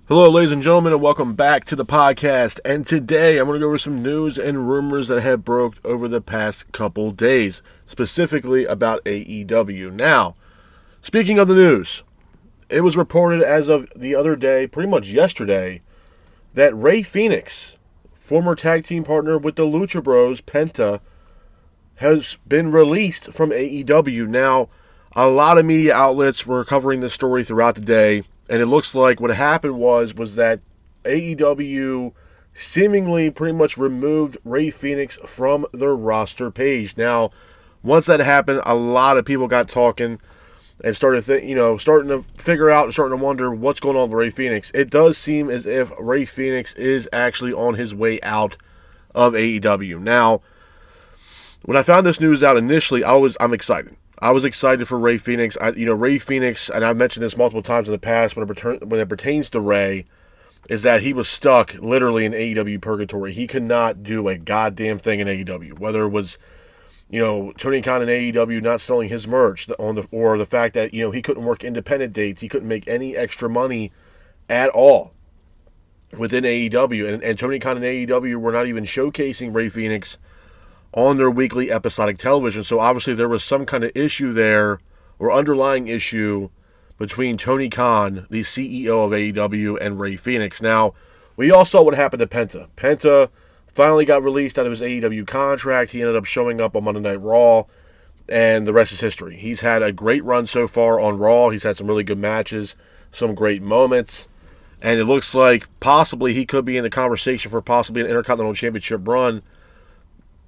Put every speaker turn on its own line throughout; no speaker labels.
Hello, ladies and gentlemen, and welcome back to the podcast. And today I'm going to go over some news and rumors that have broke over the past couple days, specifically about AEW. Now, speaking of the news, it was reported as of the other day, pretty much yesterday, that Rey Fenix, former tag team partner with the Lucha Bros, Penta, has been released from AEW. Now, a lot of media outlets were covering this story throughout the day. And it looks like what happened was that AEW seemingly pretty much removed Rey Fenix from their roster page. Now, once that happened, a lot of people got talking and starting to figure out and starting to wonder what's going on with Rey Fenix. It does seem as if Rey Fenix is actually on his way out of AEW. Now, when I found this news out initially, I'm excited. I was excited for Rey Fenix. Rey Fenix, and I've mentioned this multiple times in the past when it pertains to Rey, is that he was stuck literally in AEW purgatory. He could not do a goddamn thing in AEW. Whether it was, Tony Khan and AEW not selling his merch or the fact that, he couldn't work independent dates. He couldn't make any extra money at all within AEW. And Tony Khan and AEW were not even showcasing Rey Fenix on their weekly episodic television. So obviously there was some kind of issue there or underlying issue between Tony Khan, the CEO of AEW, and Rey Fenix. Now, we all saw what happened to Penta. Penta finally got released out of his AEW contract. He ended up showing up on Monday Night Raw, and the rest is history. He's had a great run so far on Raw. He's had some really good matches, some great moments, and it looks like possibly he could be in the conversation for possibly an Intercontinental Championship run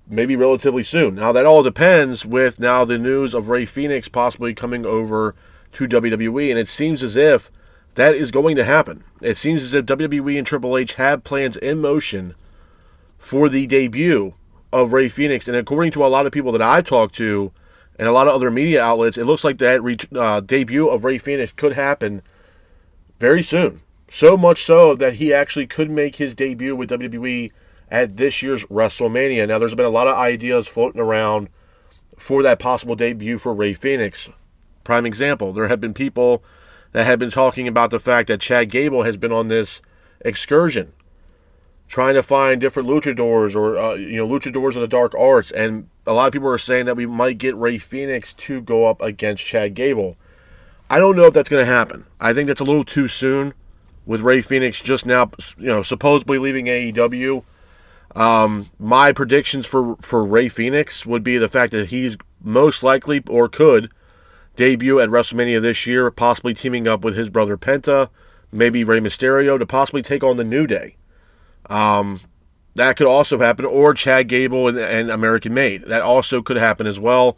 maybe relatively soon. Now, that all depends with now the news of Rey Fenix possibly coming over to WWE, and it seems as if that is going to happen. It seems as if WWE and Triple H have plans in motion for the debut of Rey Fenix, and according to a lot of people that I've talked to and a lot of other media outlets, it looks like that debut of Rey Fenix could happen very soon. So much so that he actually could make his debut with WWE at this year's WrestleMania. Now, there's been a lot of ideas floating around for that possible debut for Rey Fenix. Prime example, there have been people that have been talking about the fact that Chad Gable has been on this excursion, trying to find different luchadors or, luchadors of the dark arts. And a lot of people are saying that we might get Rey Fenix to go up against Chad Gable. I don't know if that's going to happen. I think that's a little too soon with Rey Fenix just now, supposedly leaving AEW. My predictions for Rey Fenix would be the fact that he's most likely or could debut at WrestleMania this year, possibly teaming up with his brother Penta, maybe Rey Mysterio, to possibly take on the New Day. That could also happen, or Chad Gable and American Made. That also could happen as well.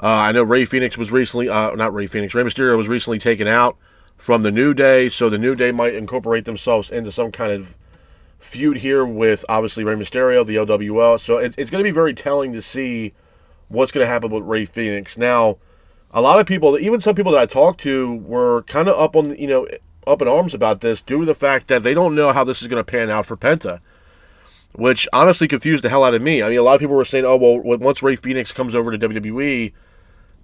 I know Rey Fenix was recently, Rey Mysterio was recently taken out from the New Day, so the New Day might incorporate themselves into some kind of feud here with, obviously, Rey Mysterio, the LWL. So it's going to be very telling to see what's going to happen with Rey Fenix. Now, a lot of people, even some people that I talked to, were kind of up in arms about this due to the fact that they don't know how this is going to pan out for Penta, which honestly confused the hell out of me. I mean, a lot of people were saying, oh, well, once Rey Fenix comes over to WWE,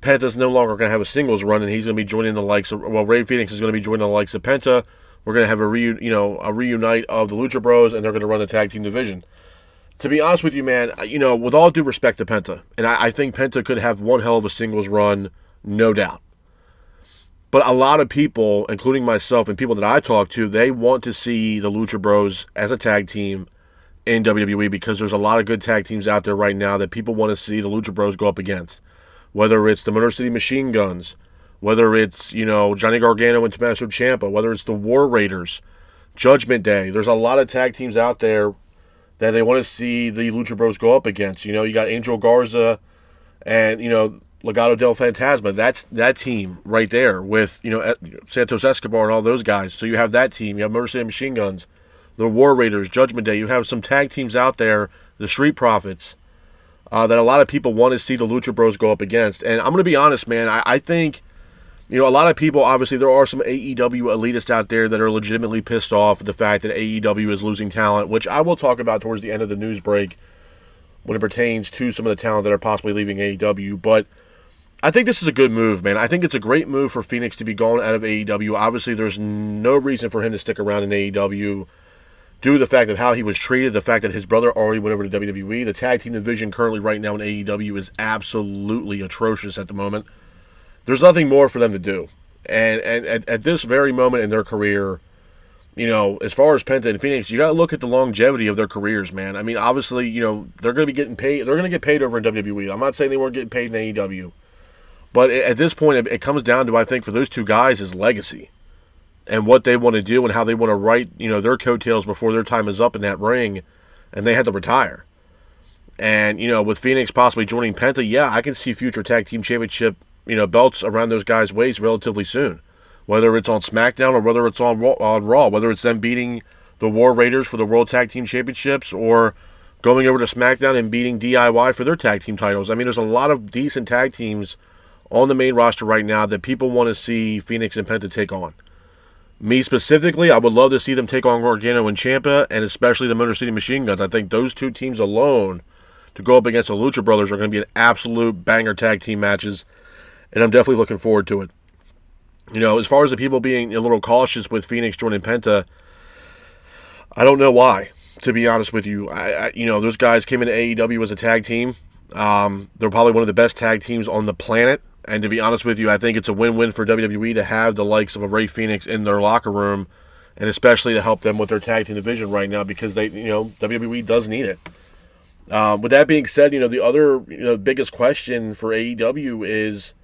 Penta's no longer going to have a singles run, and he's going to be joining the likes of, Rey Fenix is going to be joining the likes of Penta. We're going to have a reunite of the Lucha Bros, and they're going to run the tag team division. To be honest with you, man, with all due respect to Penta, and I think Penta could have one hell of a singles run, no doubt. But a lot of people, including myself and people that I talk to, they want to see the Lucha Bros as a tag team in WWE because there's a lot of good tag teams out there right now that people want to see the Lucha Bros go up against. Whether it's the Motor City Machine Guns, whether it's, Johnny Gargano and Tommaso Ciampa, whether it's the War Raiders, Judgment Day. There's a lot of tag teams out there that they want to see the Lucha Bros go up against. You got Angel Garza and, Legado del Fantasma. That's that team right there with, Santos Escobar and all those guys. So you have that team. You have Motor City Machine Guns, the War Raiders, Judgment Day. You have some tag teams out there, the Street Profits, that a lot of people want to see the Lucha Bros go up against. And I'm going to be honest, man, I think, a lot of people, obviously, there are some AEW elitists out there that are legitimately pissed off at the fact that AEW is losing talent, which I will talk about towards the end of the news break when it pertains to some of the talent that are possibly leaving AEW. But I think this is a good move, man. I think it's a great move for Fenix to be gone out of AEW. Obviously, there's no reason for him to stick around in AEW due to the fact of how he was treated, the fact that his brother already went over to WWE. The tag team division currently right now in AEW is absolutely atrocious at the moment. There's nothing more for them to do. And at this very moment in their career, as far as Penta and Fenix, you got to look at the longevity of their careers, man. I mean, obviously, they're going to be getting paid. They're going to get paid over in WWE. I'm not saying they weren't getting paid in AEW. But at this point, it comes down to, I think, for those two guys, is legacy and what they want to do and how they want to write, their coattails before their time is up in that ring, and they had to retire. And, with Fenix possibly joining Penta, yeah, I can see future tag team championship, belts around those guys' waist relatively soon. Whether it's on SmackDown or whether it's on Raw, whether it's them beating the War Raiders for the World Tag Team Championships or going over to SmackDown and beating DIY for their tag team titles. I mean, there's a lot of decent tag teams on the main roster right now that people want to see Fenix and Penta take on. Me specifically, I would love to see them take on Gargano and Ciampa, and especially the Motor City Machine Guns. I think those two teams alone to go up against the Lucha Brothers are going to be an absolute banger tag team matches, and I'm definitely looking forward to it. As far as the people being a little cautious with Fenix joining Penta, I don't know why, to be honest with you. Those guys came into AEW as a tag team. They're probably one of the best tag teams on the planet. And to be honest with you, I think it's a win-win for WWE to have the likes of a Rey Fenix in their locker room, and especially to help them with their tag team division right now because WWE does need it. With that being said, the other biggest question for AEW is,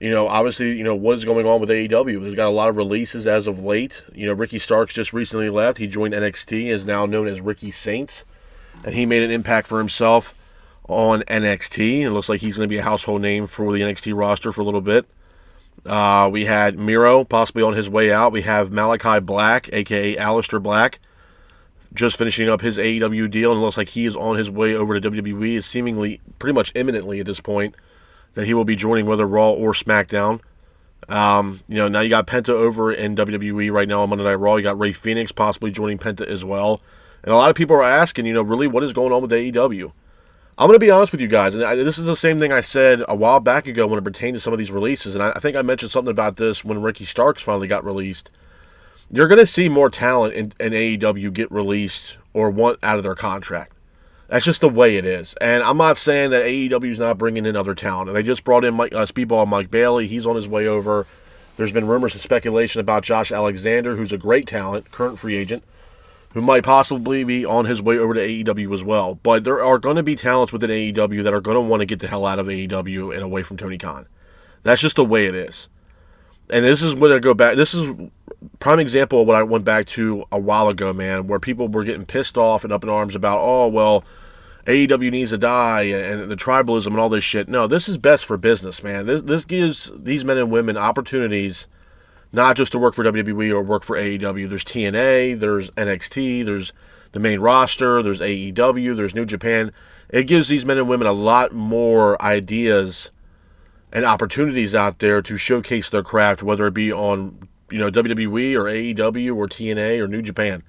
obviously, what is going on with AEW? There's got a lot of releases as of late. Ricky Starks just recently left. He joined NXT, is now known as Ricky Saints, and he made an impact for himself on NXT. It looks like he's going to be a household name for the NXT roster for a little bit. We had Miro possibly on his way out. We have Malachi Black, a.k.a. Aleister Black, just finishing up his AEW deal, and it looks like he is on his way over to WWE. It's seemingly pretty much imminently at this point that he will be joining whether Raw or SmackDown. Now you got Penta over in WWE right now on Monday Night Raw. You got Rey Fenix possibly joining Penta as well. And a lot of people are asking, really, what is going on with AEW? I'm going to be honest with you guys, and this is the same thing I said a while back ago when it pertained to some of these releases, and I think I mentioned something about this when Ricky Starks finally got released. You're going to see more talent in AEW get released or want out of their contract. That's just the way it is. And I'm not saying that AEW is not bringing in other talent. They just brought in Speedball Mike Bailey. He's on his way over. There's been rumors and speculation about Josh Alexander, who's a great talent, current free agent, who might possibly be on his way over to AEW as well. But there are going to be talents within AEW that are going to want to get the hell out of AEW and away from Tony Khan. That's just the way it is. And this is when I go back. This is prime example of what I went back to a while ago, man, where people were getting pissed off and up in arms about, AEW needs to die and the tribalism and all this shit. No, this is best for business, man. This gives these men and women opportunities not just to work for WWE or work for AEW. There's TNA, there's NXT, there's the main roster, there's AEW, there's New Japan. It gives these men and women a lot more ideas and opportunities out there to showcase their craft, whether it be on WWE or AEW or TNA or New Japan.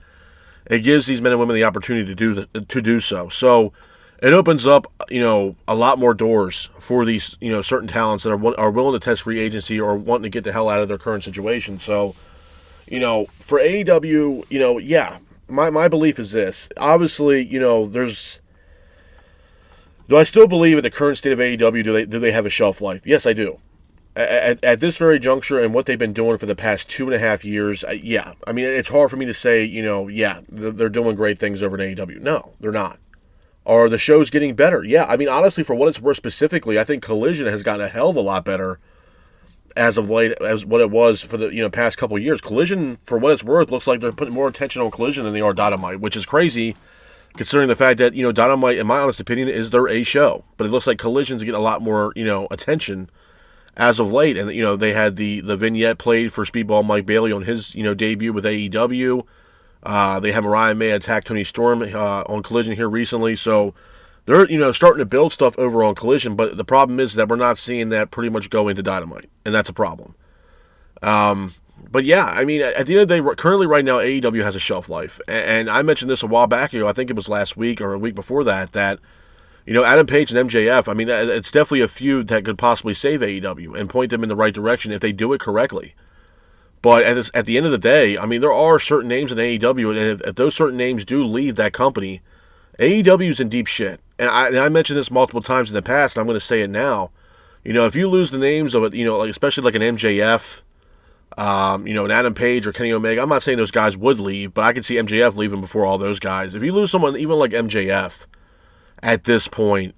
It gives these men and women the opportunity to do so. So it opens up, a lot more doors for these, certain talents that are willing to test free agency or wanting to get the hell out of their current situation. So, for AEW, my belief is this. Obviously, do I still believe in the current state of AEW, do they have a shelf life? Yes, I do. At this very juncture and what they've been doing for the past 2.5 years, yeah. I mean, it's hard for me to say, they're doing great things over in AEW. No, they're not. Are the shows getting better? Yeah. I mean, honestly, for what it's worth specifically, I think Collision has gotten a hell of a lot better as of late as what it was for the past couple of years. Collision, for what it's worth, looks like they're putting more attention on Collision than they are Dynamite, which is crazy considering the fact that, Dynamite, in my honest opinion, is their A show. But it looks like Collision's getting a lot more, attention as of late. And, they had the vignette played for Speedball Mike Bailey on his, debut with AEW. They have Mariah May attack Tony Storm on Collision here recently. So they're, starting to build stuff over on Collision. But the problem is that we're not seeing that pretty much go into Dynamite. And that's a problem. But yeah, I mean, at the end of the day, currently right now, AEW has a shelf life. And I mentioned this a while back ago. I think it was last week or a week before that Adam Page and MJF, I mean, it's definitely a feud that could possibly save AEW and point them in the right direction if they do it correctly. But at the end of the day, I mean, there are certain names in AEW, and if those certain names do leave that company, AEW is in deep shit. And I mentioned this multiple times in the past, and I'm going to say it now. If you lose the names of it, like especially like an MJF, an Adam Page or Kenny Omega, I'm not saying those guys would leave, but I can see MJF leaving before all those guys. If you lose someone even like MJF at this point,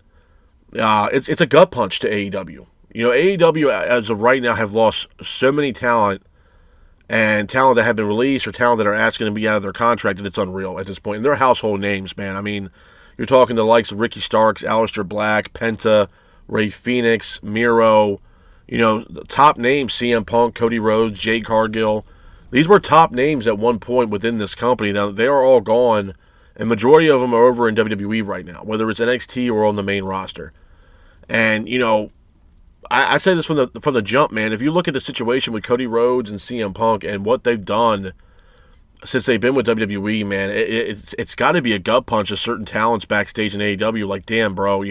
it's a gut punch to AEW. AEW as of right now have lost so many talent and talent that have been released or talent that are asking to be out of their contract that it's unreal at this point. And they're household names, man. I mean, you're talking the likes of Ricky Starks, Aleister Black, Penta, Rey Fenix, Miro, the top names, CM Punk, Cody Rhodes, Jade Cargill. These were top names at one point within this company. Now, they are all gone, and majority of them are over in WWE right now, whether it's NXT or on the main roster. And, I say this from the jump, man. If you look at the situation with Cody Rhodes and CM Punk and what they've done since they've been with WWE, man, it's got to be a gut punch to certain talents backstage in AEW. Like, damn, bro,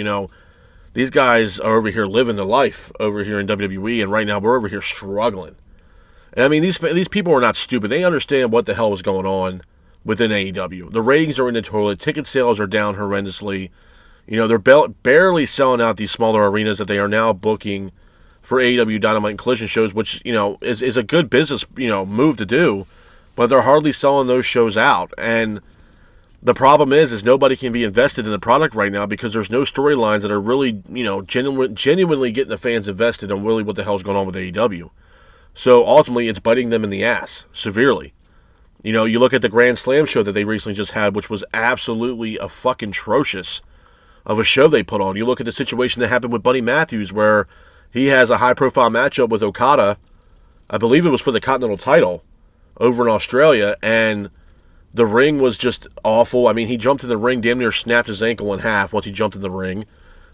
these guys are over here living the life over here in WWE, and right now we're over here struggling. And I mean, these people are not stupid. They understand what the hell is going on within AEW. The ratings are in the toilet. Ticket sales are down horrendously. They're barely selling out these smaller arenas that they are now booking for AEW Dynamite and Collision shows, which, is a good business, move to do, but they're hardly selling those shows out. And the problem is nobody can be invested in the product right now because there's no storylines that are really, genuinely getting the fans invested on really what the hell's going on with AEW. So ultimately, it's biting them in the ass severely. You look at the Grand Slam show that they recently just had, which was absolutely a fucking atrocious of a show they put on. You look at the situation that happened with Buddy Matthews where he has a high-profile matchup with Okada. I believe it was for the Continental title over in Australia, and the ring was just awful. I mean, he jumped in the ring, damn near snapped his ankle in half once he jumped in the ring.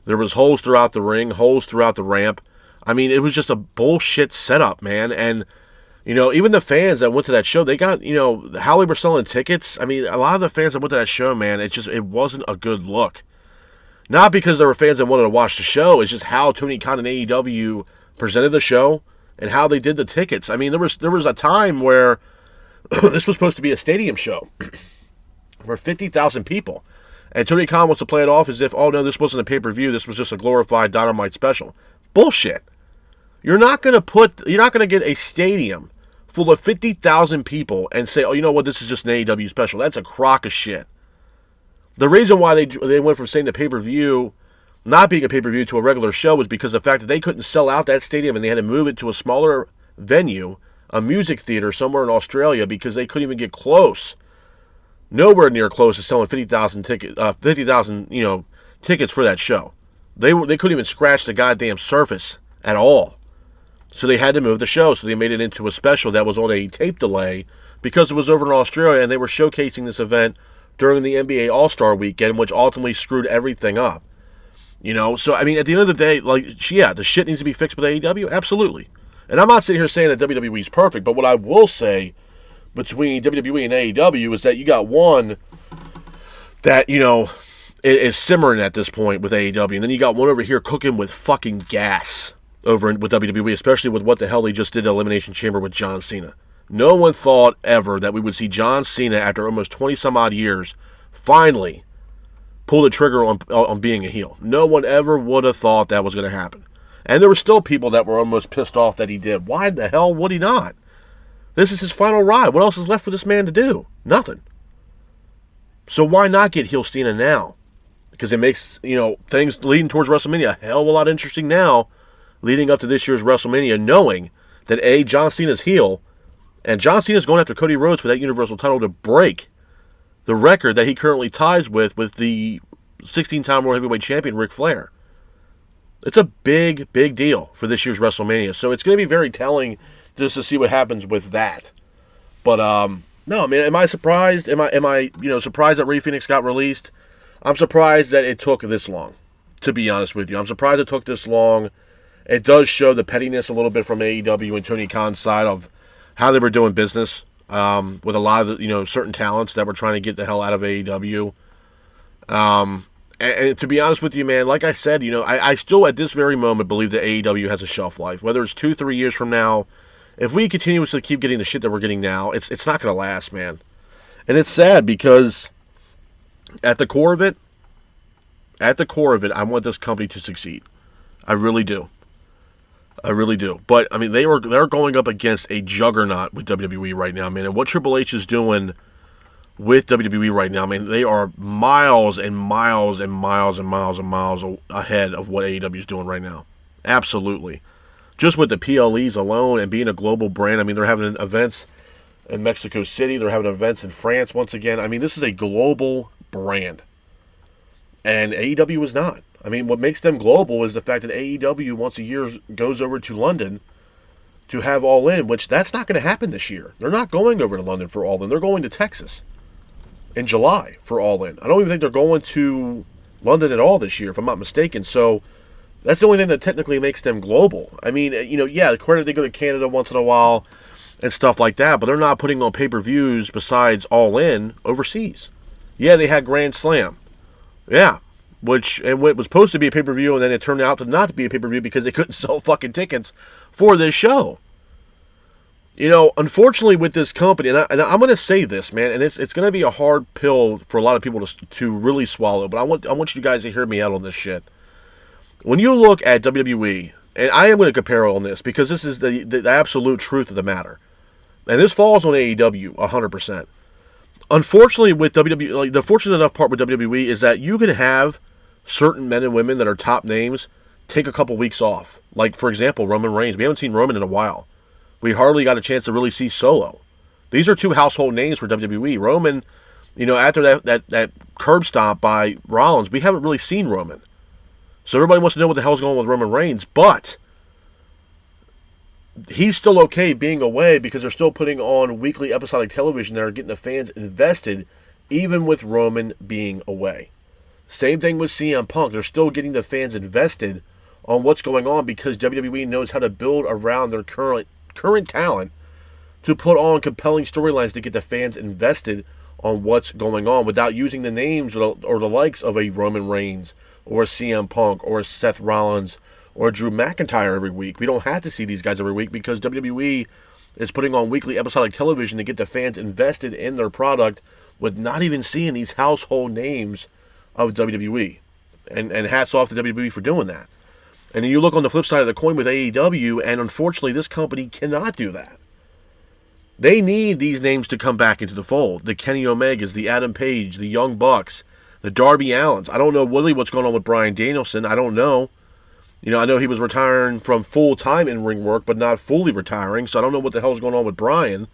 There was holes throughout the ring, holes throughout the ramp. I mean, it was just a bullshit setup, man. And, even the fans that went to that show, they got, how they were selling tickets. I mean, a lot of the fans that went to that show, man, it wasn't a good look. Not because there were fans that wanted to watch the show. It's just how Tony Khan and AEW presented the show and how they did the tickets. I mean, there was a time where this was supposed to be a stadium show for 50,000 people. And Tony Khan wants to play it off as if, oh, no, this wasn't a pay-per-view. This was just a glorified Dynamite special. Bullshit. You're not going to get a stadium full of 50,000 people and say, oh, you know what, this is just an AEW special. That's a crock of shit. The reason why they went from saying the pay-per-view, not being a pay-per-view, to a regular show was because of the fact that they couldn't sell out that stadium and they had to move it to a smaller venue, a music theater somewhere in Australia, because they couldn't even get close, nowhere near close to selling 50,000 tickets for that show. They couldn't even scratch the goddamn surface at all. So they had to move the show. So they made it into a special that was on a tape delay because it was over in Australia and they were showcasing this event during the NBA All-Star Weekend, which ultimately screwed everything up. So, I mean, at the end of the day, the shit needs to be fixed with AEW? Absolutely. And I'm not sitting here saying that WWE is perfect, but what I will say between WWE and AEW is that you got one that, is simmering at this point with AEW, and then you got one over here cooking with fucking gas with WWE, especially with what the hell they just did at Elimination Chamber with John Cena. No one thought ever that we would see John Cena, after almost 20-some-odd years, finally pull the trigger on being a heel. No one ever would have thought that was going to happen. And there were still people that were almost pissed off that he did. Why the hell would he not? This is his final ride. What else is left for this man to do? Nothing. So why not get heel Cena now? Because it makes, things leading towards WrestleMania a hell of a lot interesting now, leading up to this year's WrestleMania, knowing that John Cena's heel, and John Cena's going after Cody Rhodes for that Universal title to break the record that he currently ties with the 16-time World Heavyweight Champion Ric Flair. It's a big, big deal for this year's WrestleMania. So it's going to be very telling just to see what happens with that. But, no, I mean, am I surprised? Am I surprised that Rey Fenix got released? I'm surprised that it took this long, to be honest with you. I'm surprised it took this long. It does show the pettiness a little bit from AEW and Tony Khan's side of how they were doing business with a lot of the, certain talents that were trying to get the hell out of AEW. And to be honest with you, man, like I said, I still at this very moment believe that AEW has a shelf life. Whether it's 2-3 years from now, if we continuously keep getting the shit that we're getting now, it's not going to last, man. And it's sad because at the core of it, I want this company to succeed. I really do. But I mean, they're going up against a juggernaut with WWE right now, man. And what Triple H is doing with WWE right now, man, they are miles and miles and miles and miles and miles ahead of what AEW is doing right now. Absolutely. Just with the PLEs alone and being a global brand, I mean, they're having events in Mexico City. They're having events in France once again. I mean, this is a global brand. And AEW is not. I mean, what makes them global is the fact that AEW once a year goes over to London to have All In, which that's not going to happen this year. They're not going over to London for All In. They're going to Texas in July for All In. I don't even think they're going to London at all this year, if I'm not mistaken. So that's the only thing that technically makes them global. I mean, yeah, credit they go to Canada once in a while and stuff like that, but they're not putting on pay-per-views besides All In overseas. Yeah, they had Grand Slam. Yeah, which was supposed to be a pay-per-view, and then it turned out to not be a pay-per-view because they couldn't sell fucking tickets for this show. Unfortunately with this company, and I'm going to say this, man, and it's going to be a hard pill for a lot of people to really swallow, but I want you guys to hear me out on this shit. When you look at WWE, and I am going to compare on this because this is the absolute truth of the matter, and this falls on AEW 100%. Unfortunately, with WWE, the fortunate enough part with WWE is that you can have certain men and women that are top names take a couple weeks off. Like, for example, Roman Reigns. We haven't seen Roman in a while. We hardly got a chance to really see Solo. These are two household names for WWE. Roman, after that curb stomp by Rollins, we haven't really seen Roman. So everybody wants to know what the hell's going on with Roman Reigns, but he's still okay being away because they're still putting on weekly episodic television that are getting the fans invested, even with Roman being away. Same thing with CM Punk. They're still getting the fans invested on what's going on because WWE knows how to build around their current talent to put on compelling storylines to get the fans invested on what's going on without using the names or the likes of a Roman Reigns or a CM Punk or a Seth Rollins or Drew McIntyre every week. We don't have to see these guys every week because WWE is putting on weekly episodic television to get the fans invested in their product with not even seeing these household names of WWE. And hats off to WWE for doing that. And then you look on the flip side of the coin with AEW, and unfortunately this company cannot do that. They need these names to come back into the fold. The Kenny Omegas, the Adam Page, the Young Bucks, the Darby Allins. I don't know really what's going on with Bryan Danielson. I don't know. I know he was retiring from full-time in-ring work, but not fully retiring, so I don't know what the hell's going on with Bryan.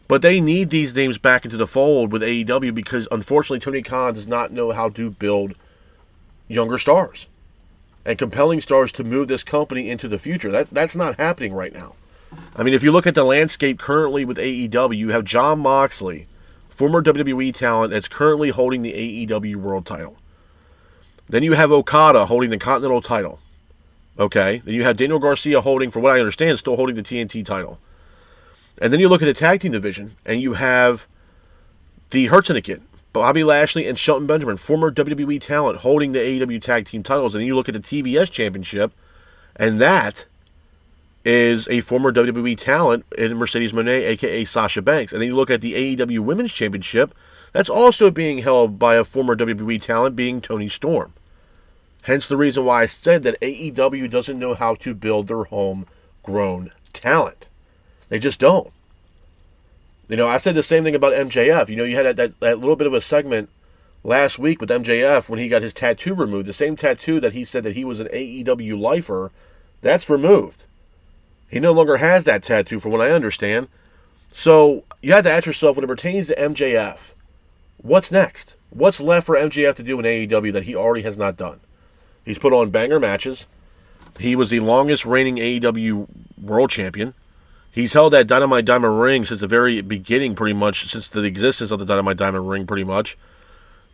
But they need these names back into the fold with AEW because, unfortunately, Tony Khan does not know how to build younger stars and compelling stars to move this company into the future. That's not happening right now. I mean, if you look at the landscape currently with AEW, you have Jon Moxley, former WWE talent that's currently holding the AEW World title. Then you have Okada holding the Continental title. Okay? Then you have Daniel Garcia holding, for what I understand, still holding the TNT title. And then you look at the tag team division, and you have the Hurt Syndicate, Bobby Lashley and Shelton Benjamin, former WWE talent, holding the AEW tag team titles. And then you look at the TBS championship, and that is a former WWE talent in Mercedes Moné, a.k.a. Sasha Banks. And then you look at the AEW Women's Championship, that's also being held by a former WWE talent, being Toni Storm. Hence the reason why I said that AEW doesn't know how to build their homegrown talent. They just don't. I said the same thing about MJF. You had that little bit of a segment last week with MJF when he got his tattoo removed. The same tattoo that he said that he was an AEW lifer, that's removed. He no longer has that tattoo from what I understand. So you have to ask yourself, when it pertains to MJF, what's next? What's left for MJF to do in AEW that he already has not done? He's put on banger matches. He was the longest reigning AEW world champion. He's held that Dynamite Diamond ring since the very beginning, pretty much, since the existence of the Dynamite Diamond ring, pretty much.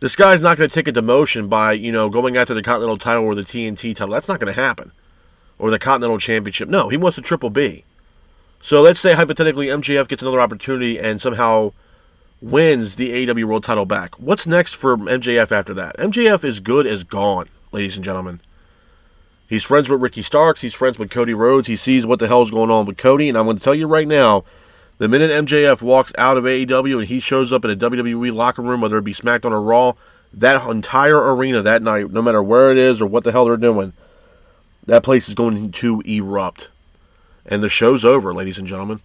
This guy's not going to take a demotion by, going after the Continental title or the TNT title. That's not going to happen. Or the Continental Championship. No, he wants the Triple B. So let's say, hypothetically, MJF gets another opportunity and somehow wins the AEW World title back. What's next for MJF after that? MJF is good as gone, ladies and gentlemen. He's friends with Ricky Starks. He's friends with Cody Rhodes. He sees what the hell's going on with Cody. And I'm going to tell you right now, the minute MJF walks out of AEW and he shows up in a WWE locker room, whether it be SmackDown or Raw, that entire arena that night, no matter where it is or what the hell they're doing, that place is going to erupt. And the show's over, ladies and gentlemen.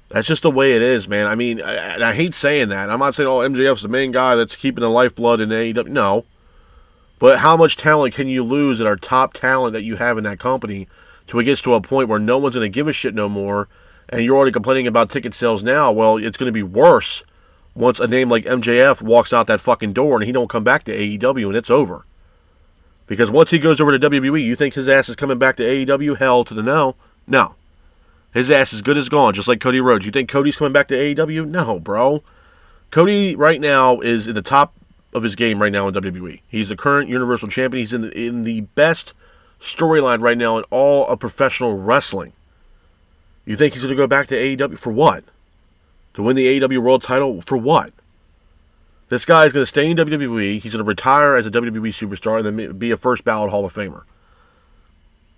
That's just the way it is, man. I mean, I hate saying that. I'm not saying, MJF's the main guy that's keeping the lifeblood in AEW. No. But how much talent can you lose that are top talent that you have in that company till it gets to a point where no one's going to give a shit no more, and you're already complaining about ticket sales now? Well, it's going to be worse once a name like MJF walks out that fucking door and he don't come back to AEW and it's over. Because once he goes over to WWE, you think his ass is coming back to AEW? Hell to the no. No. His ass is good as gone, just like Cody Rhodes. You think Cody's coming back to AEW? No, bro. Cody right now is in the top of his game right now in WWE. He's the current Universal Champion. He's in the best storyline right now in all of professional wrestling. You think he's going to go back to AEW for what? To win the AEW World title for what? This guy is going to stay in WWE. He's going to retire as a WWE superstar and then be a first ballot Hall of Famer.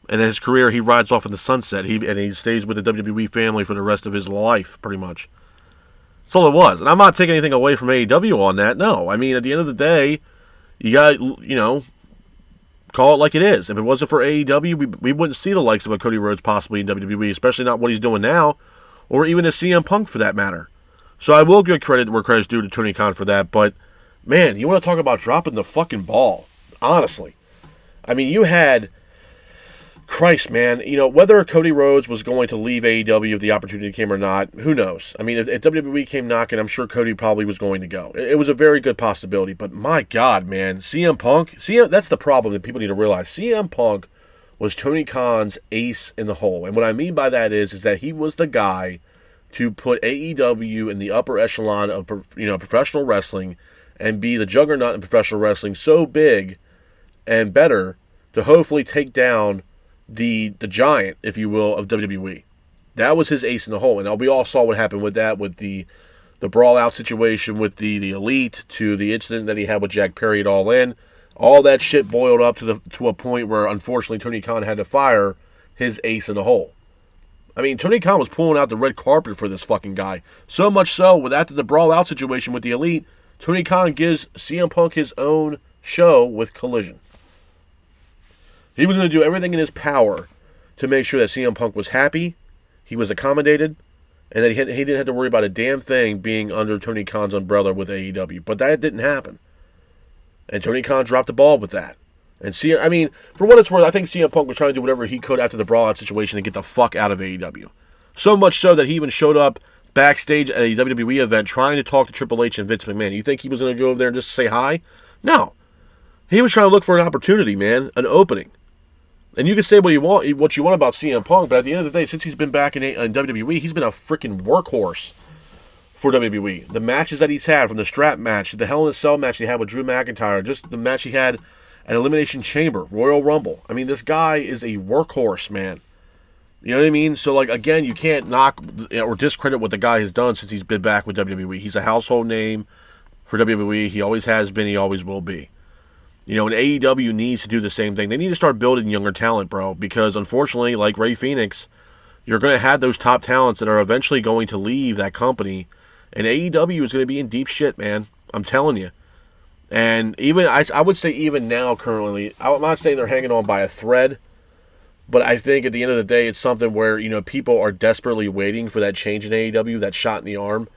And then his career, he rides off in the sunset. He stays with the WWE family for the rest of his life, pretty much. That's all it was. And I'm not taking anything away from AEW on that. No. I mean, at the end of the day, you got to, call it like it is. If it wasn't for AEW, we wouldn't see the likes of a Cody Rhodes possibly in WWE, especially not what he's doing now, or even a CM Punk for that matter. So I will give credit where credit's due to Tony Khan for that. But, man, you want to talk about dropping the fucking ball. Honestly. I mean, you had... Christ, man, whether Cody Rhodes was going to leave AEW if the opportunity came or not, who knows? I mean, if WWE came knocking, I'm sure Cody probably was going to go. It was a very good possibility, but my God, man, CM Punk, that's the problem that people need to realize. CM Punk was Tony Khan's ace in the hole, and what I mean by that is that he was the guy to put AEW in the upper echelon of professional wrestling and be the juggernaut in professional wrestling so big and better to hopefully take down the giant, if you will, of WWE. That was his ace in the hole. And we all saw what happened with that, with the brawl-out situation with the Elite, to the incident that he had with Jack Perry at All In. All that shit boiled up to a point where, unfortunately, Tony Khan had to fire his ace in the hole. I mean, Tony Khan was pulling out the red carpet for this fucking guy. So much so, with after the brawl-out situation with the Elite, Tony Khan gives CM Punk his own show with Collision. He was going to do everything in his power to make sure that CM Punk was happy, he was accommodated, and that he didn't have to worry about a damn thing being under Tony Khan's umbrella with AEW. But that didn't happen. And Tony Khan dropped the ball with that. And for what it's worth, I think CM Punk was trying to do whatever he could after the brawl-out situation to get the fuck out of AEW. So much so that he even showed up backstage at a WWE event trying to talk to Triple H and Vince McMahon. You think he was going to go over there and just say hi? No. He was trying to look for an opportunity, man, an opening. And you can say what you want about CM Punk, but at the end of the day, since he's been back in WWE, he's been a freaking workhorse for WWE. The matches that he's had, from the strap match to the Hell in a Cell match he had with Drew McIntyre, just the match he had at Elimination Chamber, Royal Rumble. I mean, this guy is a workhorse, man. You know what I mean? So, again, you can't knock or discredit what the guy has done since he's been back with WWE. He's a household name for WWE. He always has been. He always will be. And AEW needs to do the same thing. They need to start building younger talent, bro, because unfortunately, like Rey Fenix, you're going to have those top talents that are eventually going to leave that company, and AEW is going to be in deep shit, man. I'm telling you. And even I would say even now, currently, I'm not saying they're hanging on by a thread, but I think at the end of the day, it's something where, people are desperately waiting for that change in AEW, that shot in the arm,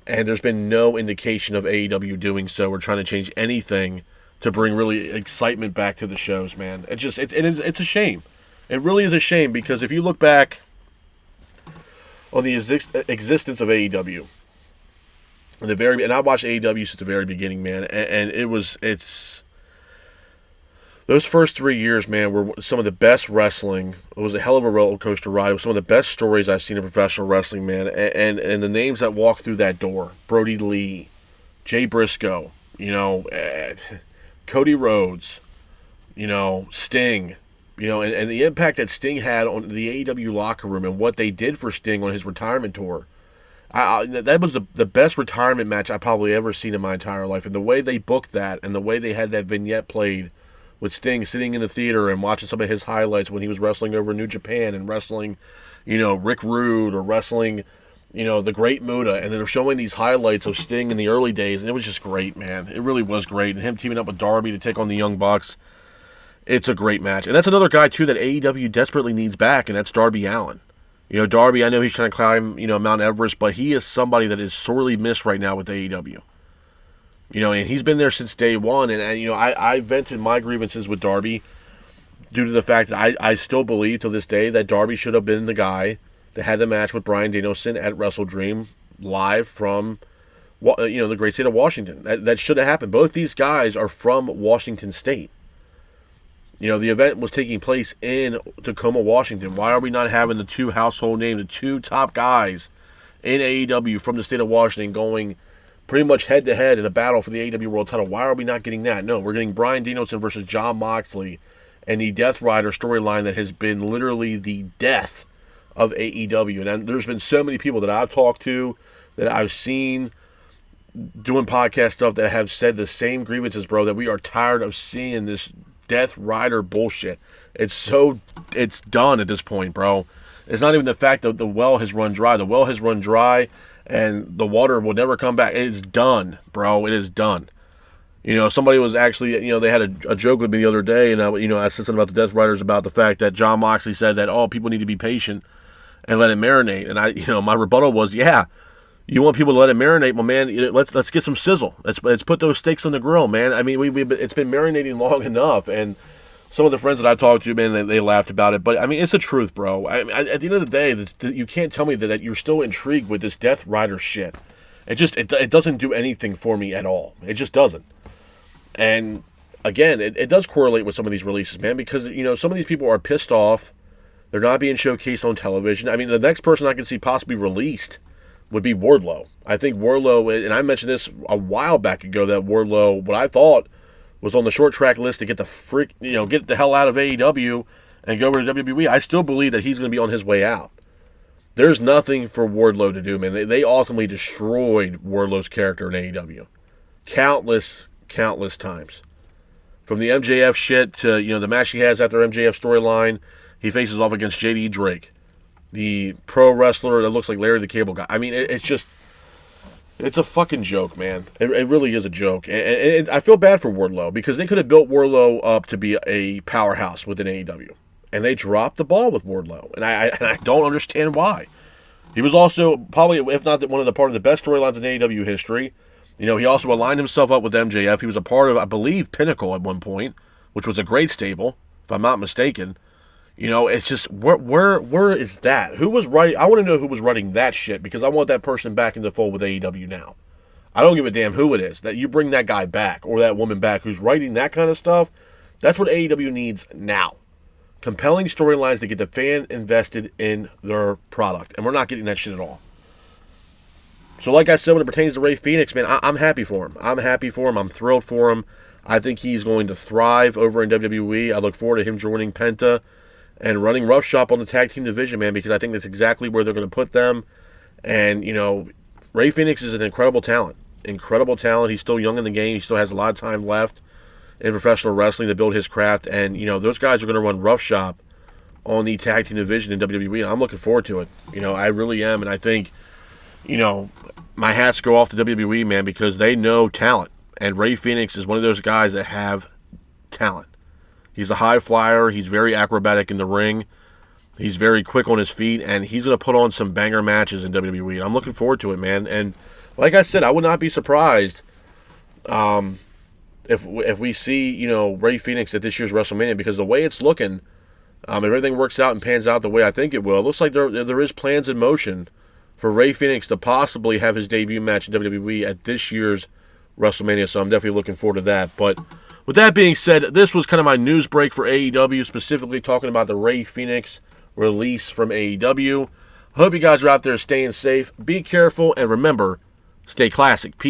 and there's been no indication of AEW doing so or trying to change anything to bring really excitement back to the shows, man. It's a shame. It really is a shame, because if you look back on the existence of AEW, and I watched AEW since the very beginning, man, and it's those first 3 years, man, were some of the best wrestling. It was a hell of a roller coaster ride. It was some of the best stories I've seen in professional wrestling, man, and the names that walked through that door: Brody Lee, Jay Briscoe, Cody Rhodes, Sting, and the impact that Sting had on the AEW locker room and what they did for Sting on his retirement tour. That was the best retirement match I probably ever seen in my entire life. And the way they booked that and the way they had that vignette played with Sting sitting in the theater and watching some of his highlights when he was wrestling over in New Japan and wrestling, Rick Rude or wrestling, the Great Muta. And they're showing these highlights of Sting in the early days. And it was just great, man. It really was great. And him teaming up with Darby to take on the Young Bucks. It's a great match. And that's another guy, too, that AEW desperately needs back, and that's Darby Allin. Darby, I know he's trying to climb, Mount Everest, but he is somebody that is sorely missed right now with AEW. And he's been there since day one, and I vented my grievances with Darby due to the fact that I still believe to this day that Darby should have been the guy that had the match with Bryan Danielson at Wrestle Dream live from, the great state of Washington. That should have happened. Both these guys are from Washington State. The event was taking place in Tacoma, Washington. Why are we not having the two household names, the two top guys in AEW from the state of Washington going pretty much head-to-head in a battle for the AEW World title? Why are we not getting that? No, we're getting Bryan Danielson versus Jon Moxley and the Death Rider storyline that has been literally the death of AEW. And there's been so many people that I've talked to, that I've seen doing podcast stuff that have said the same grievances, bro, that we are tired of seeing this Death Rider bullshit. It's done at this point, bro. It's not even the fact that the well has run dry. The well has run dry, and the water will never come back. It is done, bro. It is done. Somebody was actually, they had a joke with me the other day, and I said something about the Death Riders about the fact that Jon Moxley said that, people need to be patient and let it marinate. And my rebuttal was, yeah, you want people to let it marinate, well, man, let's get some sizzle. Let's put those steaks on the grill, man. I mean, it's been marinating long enough, and some of the friends that I talked to, man, they laughed about it. But, I mean, it's the truth, bro. At the end of the day, you can't tell me that you're still intrigued with this Death Rider shit. It doesn't do anything for me at all. It just doesn't. And, again, it does correlate with some of these releases, man, because, some of these people are pissed off. They're not being showcased on television. I mean, the next person I can see possibly released would be Wardlow. I think Wardlow, and I mentioned this a while back ago, that Wardlow, what I thought was on the short track list to get get the hell out of AEW and go over to WWE. I still believe that he's going to be on his way out. There's nothing for Wardlow to do, man. They ultimately destroyed Wardlow's character in AEW. Countless times. From the MJF shit to, the match he has after MJF storyline, he faces off against JD Drake, the pro wrestler that looks like Larry the Cable Guy. I mean, it's a fucking joke, man. It really is a joke. And I feel bad for Wardlow, because they could have built Wardlow up to be a powerhouse within AEW. And they dropped the ball with Wardlow. And I don't understand why. He was also probably, if not one of the part of the best storylines in AEW history. He also aligned himself up with MJF. He was a part of, I believe, Pinnacle at one point, which was a great stable, if I'm not mistaken. It's just, where is that? Who was writing? I want to know who was writing that shit, because I want that person back in the fold with AEW now. I don't give a damn who it is. That you bring that guy back, or that woman back who's writing that kind of stuff. That's what AEW needs now. Compelling storylines to get the fan invested in their product. And we're not getting that shit at all. So like I said, when it pertains to Rey Fenix, man, I'm happy for him. I'm happy for him. I'm thrilled for him. I think he's going to thrive over in WWE. I look forward to him joining Penta and running Rough Shop on the tag team division, man, because I think that's exactly where they're going to put them. And, Rey Fenix is an incredible talent. Incredible talent. He's still young in the game. He still has a lot of time left in professional wrestling to build his craft. And, those guys are going to run Rough Shop on the tag team division in WWE. And I'm looking forward to it. I really am. And I think, my hats go off to WWE, man, because they know talent. And Rey Fenix is one of those guys that have talent. He's a high flyer. He's very acrobatic in the ring. He's very quick on his feet, and he's going to put on some banger matches in WWE. I'm looking forward to it, man. And like I said, I would not be surprised if we see, Rey Fenix at this year's WrestleMania, because the way it's looking, if everything works out and pans out the way I think it will, it looks like there is plans in motion for Rey Fenix to possibly have his debut match in WWE at this year's WrestleMania, so I'm definitely looking forward to that. But with that being said, this was kind of my news break for AEW, specifically talking about the Rey Fenix release from AEW. I hope you guys are out there staying safe. Be careful, and remember, stay classic. Peace.